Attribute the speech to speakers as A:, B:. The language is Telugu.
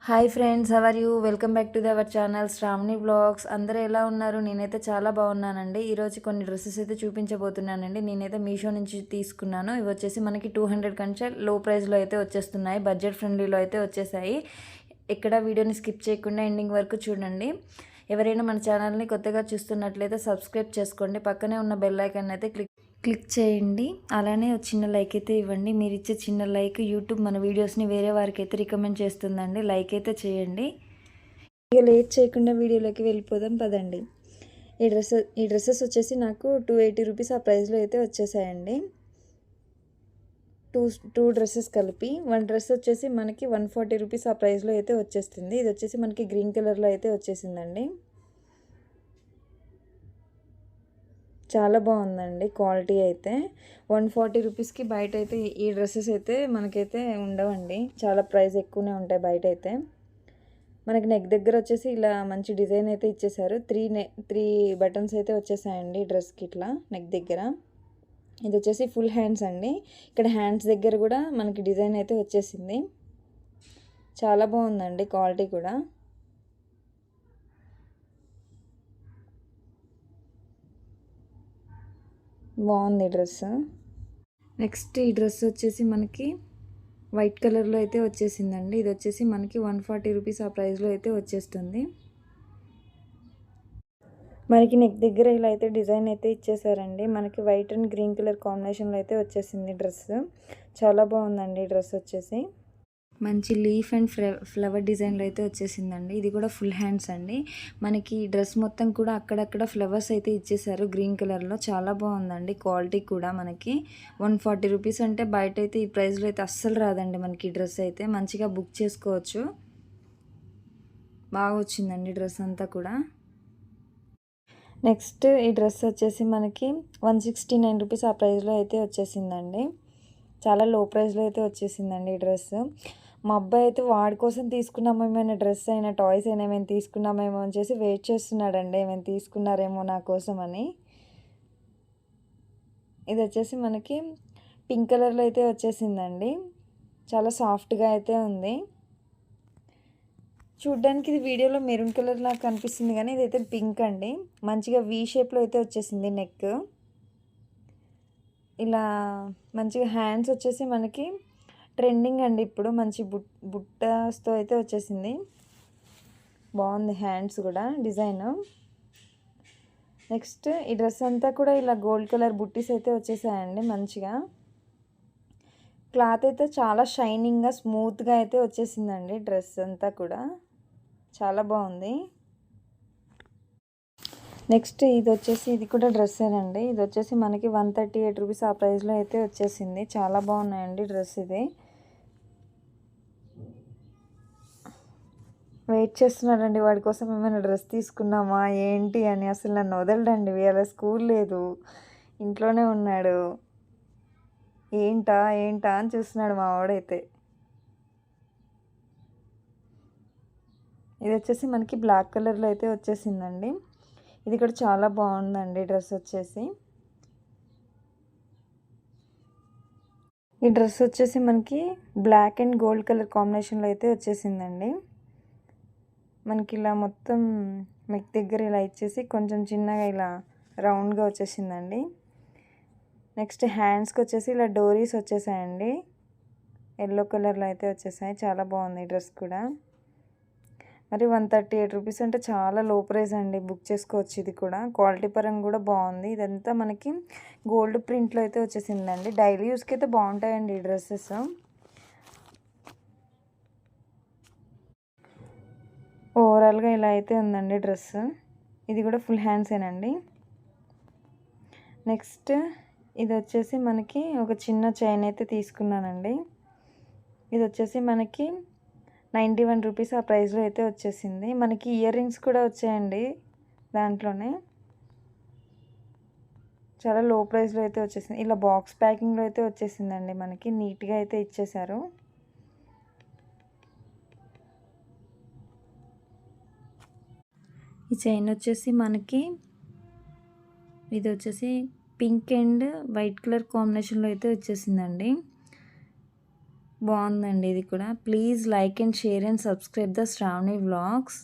A: Hi friends, how are you? Welcome back to our channel Shravani vlogs. అందరూ ఎలా ఉన్నారు? నేనైతే చాలా బాగున్నానండి. ఈరోజు కొన్ని డ్రెస్సెస్ అయితే చూపించబోతున్నానండి. నేనైతే మీషో నుంచి తీసుకున్నాను. ఇవి వచ్చేసి మనకి 200 కంటే లో ప్రైస్లో అయితే వచ్చేస్తున్నాయి. బడ్జెట్ ఫ్రెండ్లీలో అయితే వచ్చేసాయి. ఎక్కడ వీడియోని స్కిప్ చేయకుండా ఎండింగ్ వరకు చూడండి. ఎవరైనా మన ఛానల్ని కొత్తగా చూస్తున్నట్లయితే సబ్స్క్రైబ్ చేసుకోండి. పక్కనే ఉన్న బెల్ ఐకాన్ అయితే క్లిక్ చేయండి. అలానే ఒక చిన్న లైక్ అయితే ఇవ్వండి. మీరు ఇచ్చే చిన్న లైక్ యూట్యూబ్ మన వీడియోస్ని వేరే వారికి అయితే రికమెండ్ చేస్తుందండి. లైక్ అయితే చేయండి. ఇక లేట్ చేయకుండా వీడియోలోకి వెళ్ళిపోదాం పదండి. ఈ డ్రెస్సెస్ వచ్చేసి నాకు 280 రూపీస్ ఆ ప్రైస్లో అయితే వచ్చేసాయండి. టూ డ్రెస్సెస్ కలిపి. వన్ డ్రెస్ వచ్చేసి మనకి 140 రూపీస్ ఆ ప్రైస్లో అయితే వచ్చేస్తుంది. ఇది వచ్చేసి మనకి గ్రీన్ కలర్లో అయితే వచ్చేసిందండి. చాలా బాగుందండి క్వాలిటీ అయితే. 140 రూపీస్కి బయట అయితే ఈ డ్రెస్సెస్ అయితే మనకైతే ఉండవండి. చాలా ప్రైస్ ఎక్కువనే ఉంటాయి బయట అయితే. మనకి నెక్ దగ్గర వచ్చేసి ఇలా మంచి డిజైన్ అయితే ఇచ్చేసారు. త్రీ బటన్స్ అయితే వచ్చేసాయండి డ్రెస్కి ఇట్లా నెక్ దగ్గర. ఇది వచ్చేసి ఫుల్ హ్యాండ్స్ అండి. ఇక్కడ హ్యాండ్స్ దగ్గర కూడా మనకి డిజైన్ అయితే వచ్చేసింది. చాలా బాగుందండి క్వాలిటీ కూడా. బాగుంది డ్రెస్. నెక్స్ట్ ఈ డ్రెస్ వచ్చేసి మనకి వైట్ కలర్లో అయితే వచ్చేసిందండి. ఇది వచ్చేసి మనకి 140 రూపీస్ ఆ ప్రైస్లో అయితే వచ్చేస్తుంది. మనకి నెక్ దగ్గర ఇలా అయితే డిజైన్ అయితే ఇచ్చేసారండి. మనకి వైట్ అండ్ గ్రీన్ కలర్ కాంబినేషన్లో అయితే వచ్చేసింది డ్రెస్. చాలా బాగుందండి డ్రెస్ వచ్చేసి. మంచి లీఫ్ అండ్ ఫ్లవర్ డిజైన్లో అయితే వచ్చేసిందండి. ఇది కూడా ఫుల్ హ్యాండ్స్ అండి. మనకి డ్రెస్ మొత్తం కూడా అక్కడక్కడ ఫ్లవర్స్ అయితే ఇచ్చేసారు గ్రీన్ కలర్లో. చాలా బాగుందండి క్వాలిటీ కూడా. మనకి 140 రూపీస్ అంటే బయట అయితే ఈ ప్రైస్లో అయితే అస్సలు రాదండి మనకి డ్రెస్ అయితే. మంచిగా బుక్ చేసుకోవచ్చు. బాగా వచ్చిందండి డ్రెస్ అంతా కూడా. నెక్స్ట్ ఈ డ్రెస్ వచ్చేసి మనకి 169 రూపీస్ ఆ ప్రైస్లో అయితే వచ్చేసిందండి. చాలా లో ప్రైస్లో అయితే వచ్చేసిందండి ఈ డ్రెస్. మా అబ్బాయి అయితే వాడి కోసం తీసుకున్నామేమైనా డ్రెస్ అయినా టాయ్స్ అయినా ఏమైనా తీసుకున్నామేమో అని చేసి వెయిట్ చేస్తున్నాడండి. ఏమైనా తీసుకున్నారేమో నా కోసం అని. ఇది వచ్చేసి మనకి పింక్ కలర్లో అయితే వచ్చేసిందండి. చాలా సాఫ్ట్గా అయితే ఉంది. చూడ్డానికి ఇది వీడియోలో మెరూన్ కలర్ లాగా కనిపిస్తుంది కానీ ఇదైతే పింక్ అండి. మంచిగా వీ షేప్లో అయితే వచ్చేసింది నెక్. ఇలా మంచిగా హ్యాండ్స్ వచ్చేసి మనకి ట్రెండింగ్ అండి ఇప్పుడు. మంచి బుట్టస్తో అయితే వచ్చేసింది. బాగుంది హ్యాండ్స్ కూడా డిజైన్. నెక్స్ట్ ఈ డ్రెస్ అంతా కూడా ఇలా గోల్డ్ కలర్ బుట్టీస్ అయితే వచ్చేసాయండి. మంచిగా క్లాత్ అయితే చాలా షైనింగ్గా స్మూత్గా అయితే వచ్చేసిందండి డ్రెస్ అంతా కూడా. చాలా బాగుంది. నెక్స్ట్ ఇది కూడా డ్రెస్సేనండి. ఇది వచ్చేసి మనకి 138 రూపీస్ ఆ ప్రైస్లో అయితే వచ్చేసింది. చాలా బాగున్నాయండి డ్రెస్ ఇది. వెయిట్ చేస్తున్నాడండి వాడి కోసం ఏమైనా డ్రెస్ తీసుకున్నామా ఏంటి అని. అసలు నన్ను వదలడండి. వేళ స్కూల్ లేదు, ఇంట్లోనే ఉన్నాడు. ఏంటా అని చూస్తున్నాడు మా వాడైతే. ఇది వచ్చేసి మనకి బ్లాక్ కలర్లో అయితే వచ్చేసిందండి. ఇది కూడా చాలా బాగుందండి డ్రెస్ వచ్చేసి. ఈ డ్రెస్ వచ్చేసి మనకి బ్లాక్ అండ్ గోల్డ్ కలర్ కాంబినేషన్లో అయితే వచ్చేసిందండి. మనకి ఇలా మొత్తం నెక్ దగ్గర ఇలా ఇచ్చేసి కొంచెం చిన్నగా ఇలా రౌండ్గా వచ్చేసిందండి. నెక్స్ట్ హ్యాండ్స్కి వచ్చేసి ఇలా డోరీస్ వచ్చేసాయండి. ఎల్లో కలర్లో అయితే వచ్చేసాయి. చాలా బాగుంది ఈ డ్రెస్ కూడా. మరి 138 రూపీస్ అంటే చాలా లో ప్రైస్ అండి. బుక్ చేసుకోవచ్చు. ఇది కూడా క్వాలిటీ పరంగా కూడా బాగుంది. ఇదంతా మనకి గోల్డ్ ప్రింట్లో అయితే వచ్చేసిందండి. డైలీ యూస్కి అయితే బాగుంటాయండి ఈ డ్రెస్సెస్. ఓవరాల్గా ఇలా అయితే ఉందండి డ్రెస్. ఇది కూడా ఫుల్ హ్యాండ్సేనండి. నెక్స్ట్ ఇది వచ్చేసి మనకి ఒక చిన్న చైన్ అయితే తీసుకున్నానండి. ఇది వచ్చేసి మనకి 91 రూపీస్ ఆ ప్రైస్లో అయితే వచ్చేసింది. మనకి ఇయర్ రింగ్స్ కూడా వచ్చాయండి దాంట్లోనే. చాలా లో ప్రైస్లో అయితే వచ్చేసింది. ఇలా బాక్స్ ప్యాకింగ్లో అయితే వచ్చేసిందండి. మనకి నీట్గా అయితే ఇచ్చేసారు. ఈ చైన్ వచ్చేసి మనకి ఇది వచ్చేసి పింక్ అండ్ వైట్ కలర్ కాంబినేషన్లో అయితే వచ్చేసిందండి. బాగుందండి ఇది కూడా. Please like and share and subscribe the Shravani vlogs.